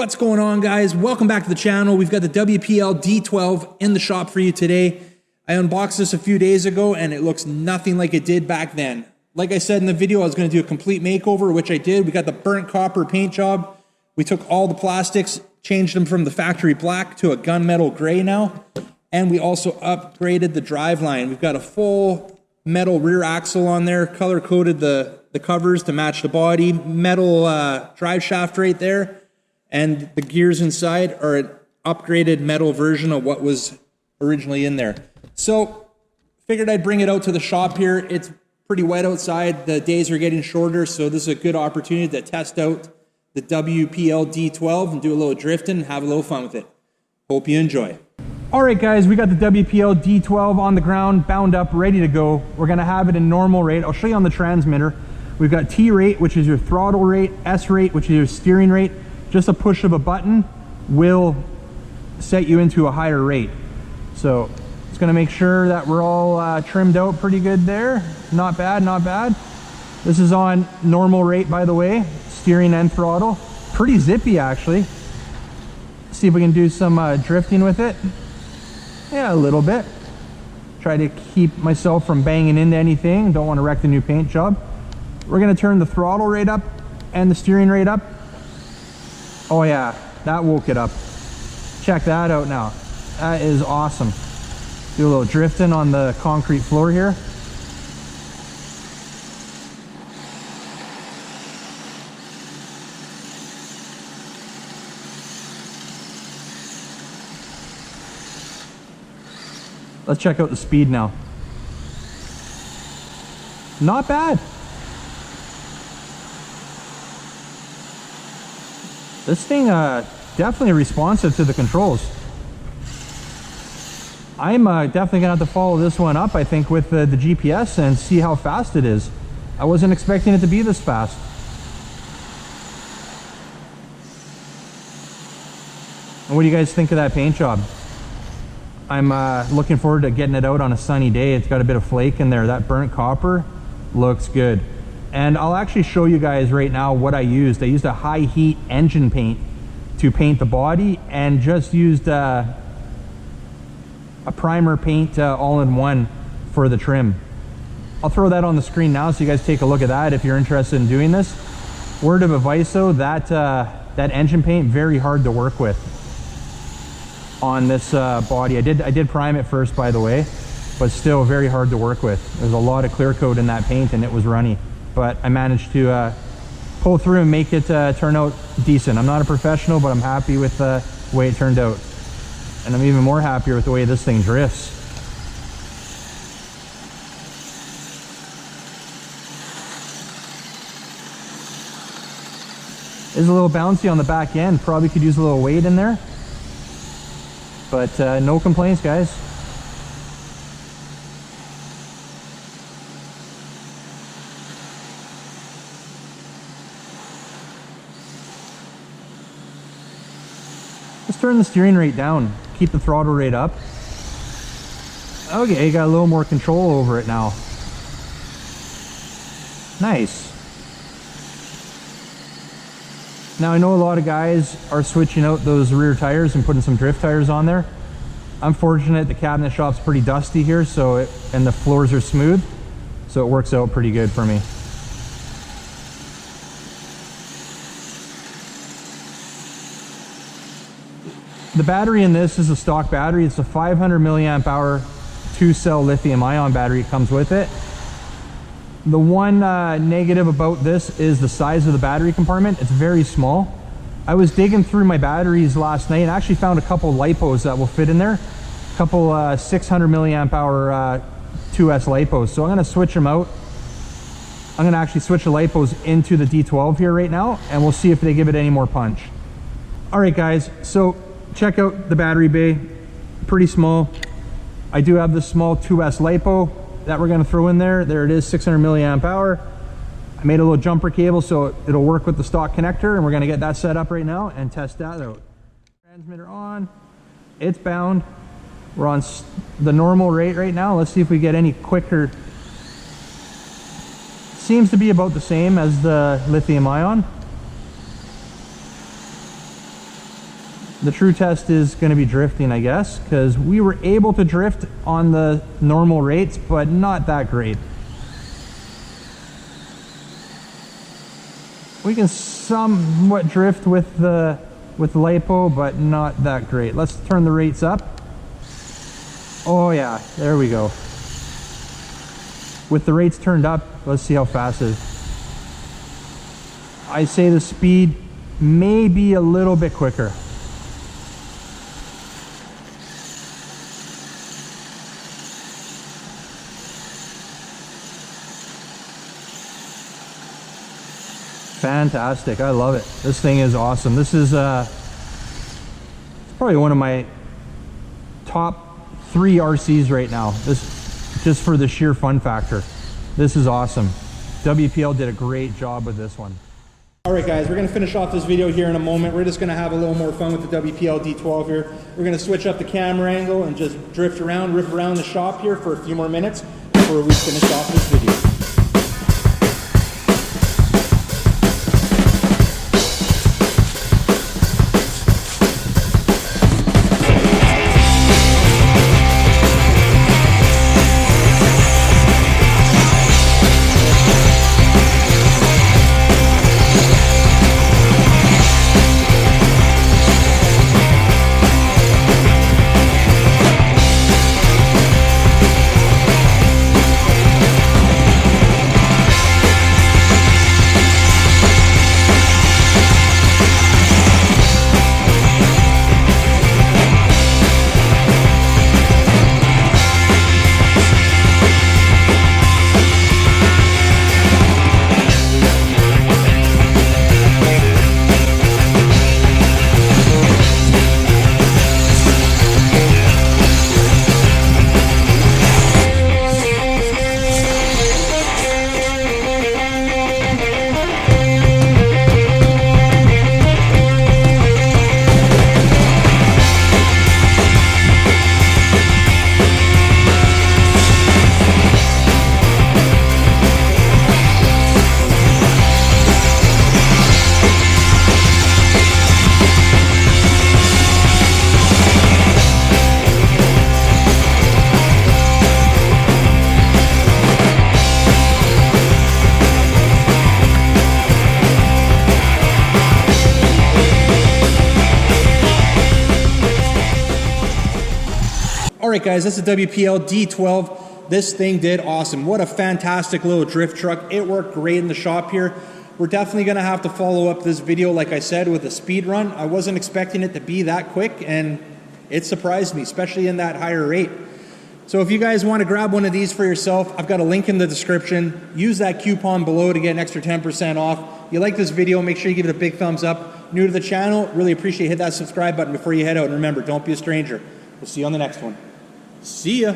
What's going on, guys? Welcome back to the channel. We've got the WPL D12 in the shop for you today. I unboxed this a few days ago and it looks nothing like it did back then. Like I said in the video, I was going to do a complete makeover, which I did. We got the burnt copper paint job. We took all the plastics, changed them from the factory black to a gunmetal gray now. And we also upgraded the driveline. We've got a full metal rear axle on there, color coded the covers to match the body, metal drive shaft right there. And the gears inside are an upgraded metal version of what was originally in there. So figured I'd bring it out to the shop here. It's pretty wet outside. The days are getting shorter, so this is a good opportunity to test out the WPL D12 and do a little drifting and have a little fun with it. Hope you enjoy. All right, guys, we got the WPL D12 on the ground, bound up, ready to go. We're gonna have it in normal rate. I'll show you on the transmitter. We've got T rate, which is your throttle rate, S rate, which is your steering rate. Just a push of a button will set you into a higher rate. So it's going to make sure that we're all trimmed out pretty good there. Not bad, not bad. This is on normal rate, by the way, steering and throttle. Pretty zippy, actually. See if we can do some drifting with it. Yeah, a little bit. Try to keep myself from banging into anything. Don't want to wreck the new paint job. We're going to turn the throttle rate up and the steering rate up. Oh yeah, that woke it up. Check that out now. That is awesome. Do a little drifting on the concrete floor here. Let's check out the speed now. Not bad. This thing definitely responsive to the controls. I'm definitely gonna have to follow this one up, I think, with the GPS and see how fast it is. I wasn't expecting it to be this fast. And what do you guys think of that paint job? I'm looking forward to getting it out on a sunny day. It's got a bit of flake in there. That burnt copper looks good. And I'll actually show you guys right now what I used. I used a high heat engine paint to paint the body and just used a primer paint all-in-one for the trim. I'll throw that on the screen now so you guys take a look at that if you're interested in doing this. Word of advice though, that engine paint, very hard to work with on this body. I did prime it first, by the way, but still very hard to work with. There's a lot of clear coat in that paint and it was runny. But I managed to pull through and make it turn out decent. I'm not a professional, but I'm happy with the way it turned out. And I'm even more happier with the way this thing drifts. It's a little bouncy on the back end. Probably could use a little weight in there. But no complaints, guys. Let's turn the steering rate down, keep the throttle rate up. Okay, got a little more control over it now. Nice. Now I know a lot of guys are switching out those rear tires and putting some drift tires on there. I'm fortunate the cabinet shop's pretty dusty here, and the floors are smooth, so it works out pretty good for me. The battery in this is a stock battery. It's a 500 milliamp hour 2-cell lithium ion battery. It comes with it. The one negative about this is the size of the battery compartment. It's very small. I was digging through my batteries last night and actually found a couple LiPos that will fit in there. A couple 600 milliamp hour 2S LiPos. So I'm gonna switch them out. I'm gonna actually switch the LiPos into the D12 here right now, and we'll see if they give it any more punch. All right, guys, so check out the battery bay, pretty small. I do have this small 2S LiPo that we're gonna throw in there. There it is, 600 milliamp hour. I made a little jumper cable so it'll work with the stock connector, and we're gonna get that set up right now and test that out. Transmitter on, it's bound. We're on the normal rate right now. Let's see if we get any quicker. Seems to be about the same as the lithium ion. the true test is going to be drifting, I guess, because we were able to drift on the normal rates, but not that great. We can somewhat drift with LiPo, but not that great. Let's turn the rates up. Oh yeah, there we go. With the rates turned up, let's see how fast it is. I say the speed may be a little bit quicker. Fantastic, I love it. This thing is awesome. This is probably one of my top 3 RCs right now. This, just for the sheer fun factor. This is awesome. WPL did a great job with this one. Alright guys, we're going to finish off this video here in a moment. We're just going to have a little more fun with the WPL D12 here. We're going to switch up the camera angle and just drift around, riff around the shop here for a few more minutes before we finish off this video. Alright guys, that's the WPL D12. This thing did awesome. What a fantastic little drift truck. It worked great in the shop here. We're definitely going to have to follow up this video, like I said, with a speed run. I wasn't expecting it to be that quick, and it surprised me, especially in that higher rate. So if you guys want to grab one of these for yourself, I've got a link in the description. Use that coupon below to get an extra 10% off. If you like this video, make sure you give it a big thumbs up. New to the channel, really appreciate it. Hit that subscribe button before you head out. And remember, don't be a stranger. We'll see you on the next one. See ya.